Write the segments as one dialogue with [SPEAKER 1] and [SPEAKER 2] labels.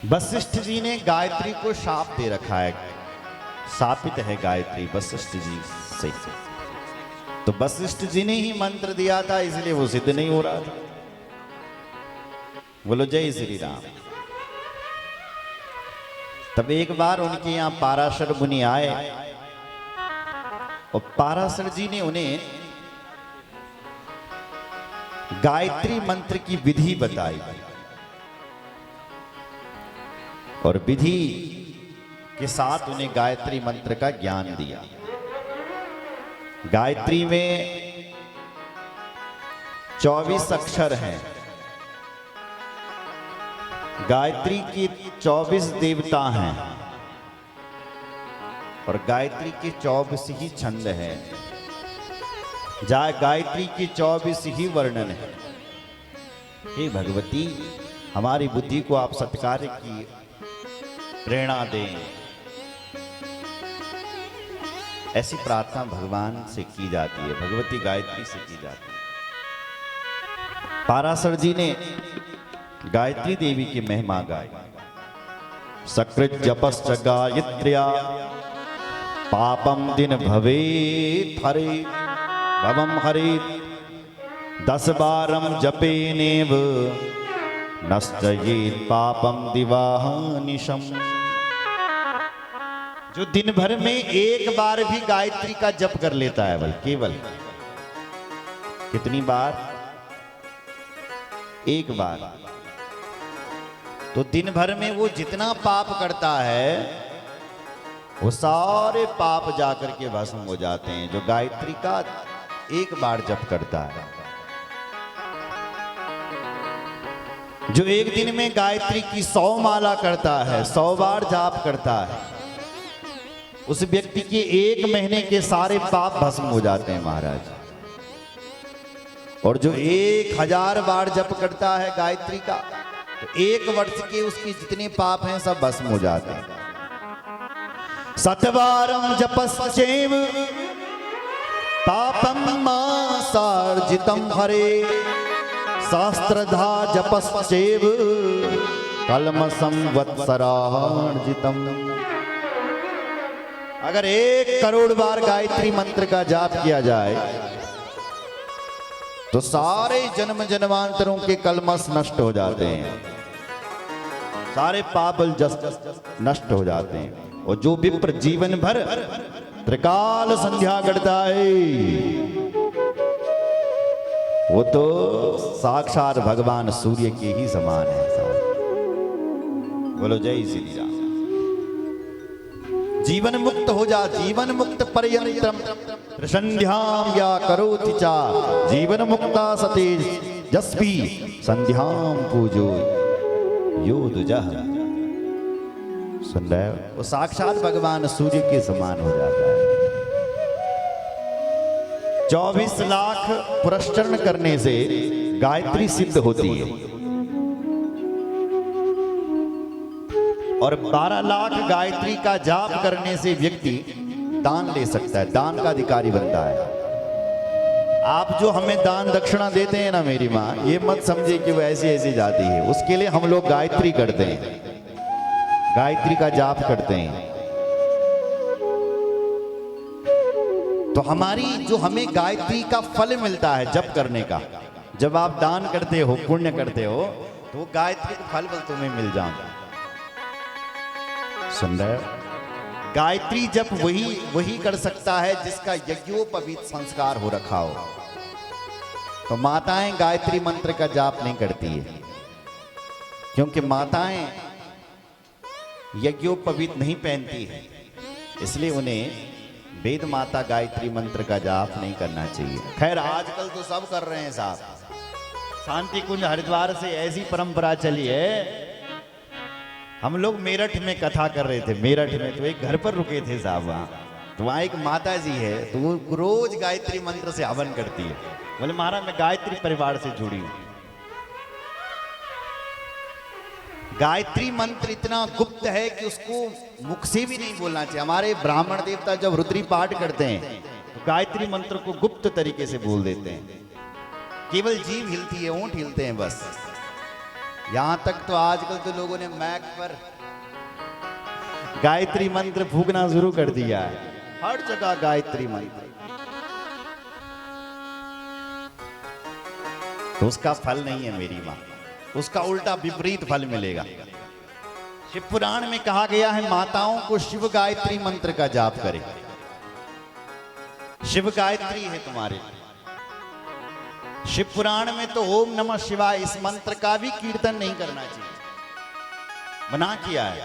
[SPEAKER 1] वशिष्ठ जी ने गायत्री को शाप दे रखा है, शापित है गायत्री वशिष्ठ जी से। तो वशिष्ठ जी ने ही मंत्र दिया था, इसलिए वो सिद्ध नहीं हो रहा था। बोलो जय श्री राम। तब एक बार उनके यहां पाराशर मुनि आए और पाराशर जी ने उन्हें गायत्री मंत्र की विधि बताई और विधि के साथ उन्हें गायत्री मंत्र का ज्ञान दिया। गायत्री में 24 अक्षर हैं। गायत्री की 24 देवता हैं और गायत्री के 24 ही छंद हैं। गायत्री की 24 ही वर्णन है। हे भगवती, हमारी बुद्धि को आप सत्कार्य की प्रेरणा दें। ऐसी प्रार्थना भगवान से की जाती है, भगवती गायत्री से की जाती है। पाराशर जी ने गायत्री देवी की महिमा गाई। सकृत जपश्च गायत्र्या पापम दिन भवेत् हरे भवम हरे 10 बारम जपेनेव नश्चयेत् पापम दिवानिशम। जो दिन भर में एक बार भी गायत्री का जप कर लेता है, भाई केवल कितनी बार? एक बार। तो दिन भर में वो जितना पाप करता है वो सारे पाप जाकर के भस्म हो जाते हैं, जो गायत्री का एक बार जप करता है। जो एक दिन में गायत्री की 100 माला करता है, 100 बार जाप करता है, उस व्यक्ति के 1 महीने के सारे पाप भस्म हो जाते हैं महाराज। और जो 1000 बार जप करता है गायत्री का, तो 1 वर्ष के उसके जितने पाप हैं सब भस्म हो जाते हैं। 7 जपश्चैव पापम मासार्जितम हरे सहस्त्रधा जपश्चैव कल्मषं वत्सरार्जितम। अगर 1 करोड़ बार गायत्री मंत्र का जाप किया जाए तो सारे जन्म जन्मांतरों के कल्मष नष्ट हो जाते हैं, सारे पाप नष्ट हो जाते हैं। और जो विप्र जीवन भर त्रिकाल संध्या करता है वो तो साक्षात भगवान सूर्य के ही समान है। बोलो जय श्री राम। जीवन मुक्त हो जा, जीवन मुक्त पर्यंतम संध्याम या करोति चा जीवन मुक्ता सते जस्वी संध्याम पूजो यो दुजह। सुन रहे हो? वो साक्षात भगवान सूर्य के समान हो जाता है। 24 लाख पुरस्चरण करने से गायत्री सिद्ध होती है और 12 लाख गायत्री का जाप करने से व्यक्ति दान ले सकता है, दान का अधिकारी बनता है। आप जो हमें दान दक्षिणा देते हैं ना मेरी माँ, ये मत समझे कि वो ऐसी ऐसी जाती है। उसके लिए हम लोग गायत्री करते हैं, गायत्री का जाप करते हैं। तो हमारी जो हमें गायत्री का फल मिलता है जप करने का, जब आप दान करते हो, पुण्य करते हो, तो गायत्री का फल तुम्हें मिल जाएगा। सुन रहे हो? गायत्री जप वही कर सकता है जिसका यज्ञोपवीत संस्कार हो रखा हो। तो माताएं गायत्री मंत्र का जाप नहीं करती है, क्योंकि माताएं यज्ञोपवीत नहीं पहनती है, इसलिए उन्हें वेद माता गायत्री मंत्र का जाप नहीं करना चाहिए। खैर आजकल तो सब कर रहे हैं साहब। शांति कुंज हरिद्वार से ऐसी परंपरा चली है। हम लोग मेरठ में कथा कर रहे थे, मेरठ में तो एक घर पर रुके थे साहब, वहाँ तो वहाँ एक माता जी है, तो वो रोज गायत्री मंत्र से हवन करती है। बोले महाराज मैं गायत्री परिवार से जुड़ी हूँ। गायत्री मंत्र इतना गुप्त है कि उसको मुख से भी नहीं बोलना चाहिए। हमारे ब्राह्मण देवता जब रुद्री पाठ करते हैं तो गायत्री मंत्र को गुप्त तरीके से बोल देते हैं। केवल जीभ हिलती है, ऊंट हिलते हैं बस। यहां तक तो आजकल तो लोगों ने मैक पर गायत्री मंत्र फूकना शुरू कर दिया है, हर जगह गायत्री मंत्र। तो उसका फल नहीं है मेरी मां, उसका उल्टा विपरीत फल मिलेगा। शिव पुराण में कहा गया है माताओं को शिव गायत्री मंत्र का जाप करे। शिव गायत्री है तुम्हारे। शिव पुराण में तो ओम नमः शिवाय इस मंत्र का भी कीर्तन नहीं करना चाहिए, मना किया है।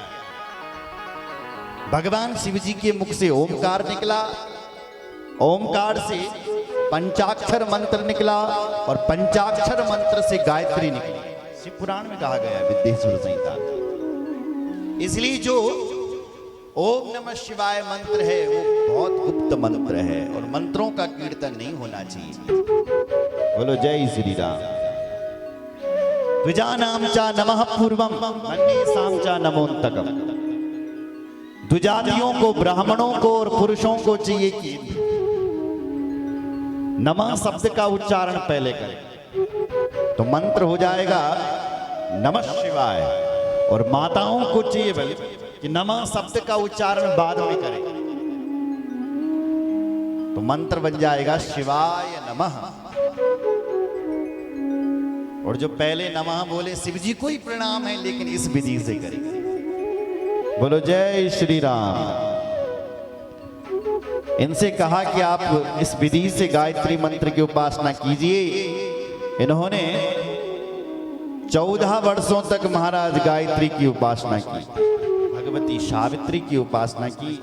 [SPEAKER 1] भगवान शिव जी के मुख से ओमकार निकला, ओमकार से पंचाक्षर मंत्र निकला और पंचाक्षर मंत्र से गायत्री निकली। शिव पुराण में कहा गया है विद्येश्वर संहिता। इसलिए जो ओम नमः शिवाय मंत्र है वो बहुत गुप्त मंत्र है और मंत्रों का कीर्तन नहीं होना चाहिए। बोलो जय श्री राम। द्विजानाम चा नमः पूर्वम मन्येषां चा नमोन्तकम। द्विजातियों को, ब्राह्मणों को और पुरुषों को चाहिए कि नमः शब्द का उच्चारण पहले करें तो मंत्र हो जाएगा नमः शिवाय, और माताओं को चाहिए बोले कि नमः शब्द का उच्चारण बाद में करें तो मंत्र बन जाएगा शिवाय नमः। और जो पहले नमः बोले शिव जी को ही प्रणाम है, लेकिन इस विधि से करें। बोलो जय श्री राम। इनसे कहा कि आप इस विधि से गायत्री मंत्र की उपासना कीजिए। इन्होंने 14 वर्षों तक महाराज गायत्री की उपासना की, भगवती सावित्री की उपासना की।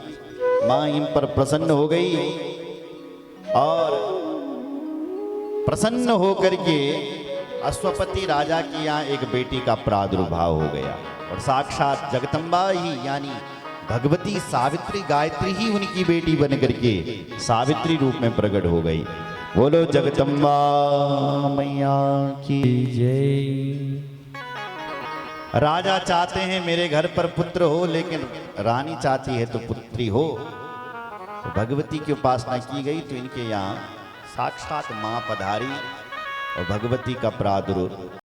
[SPEAKER 1] मां इन पर प्रसन्न हो गई और प्रसन्न होकर के अश्वपति राजा की यहाँ एक बेटी का प्रादुर्भाव हो गया और साक्षात जगदम्बा ही यानी भगवती सावित्री गायत्री ही उनकी बेटी बन करके सावित्री रूप में प्रकट हो गई। बोलो जगदम्बा मैया की जय। राजा चाहते हैं मेरे घर पर पुत्र हो, लेकिन रानी चाहती है तो पुत्री हो। तो भगवती की उपासना की गई तो इनके यहाँ साक्षात मां पधारी और भगवती का प्रादुर्भाव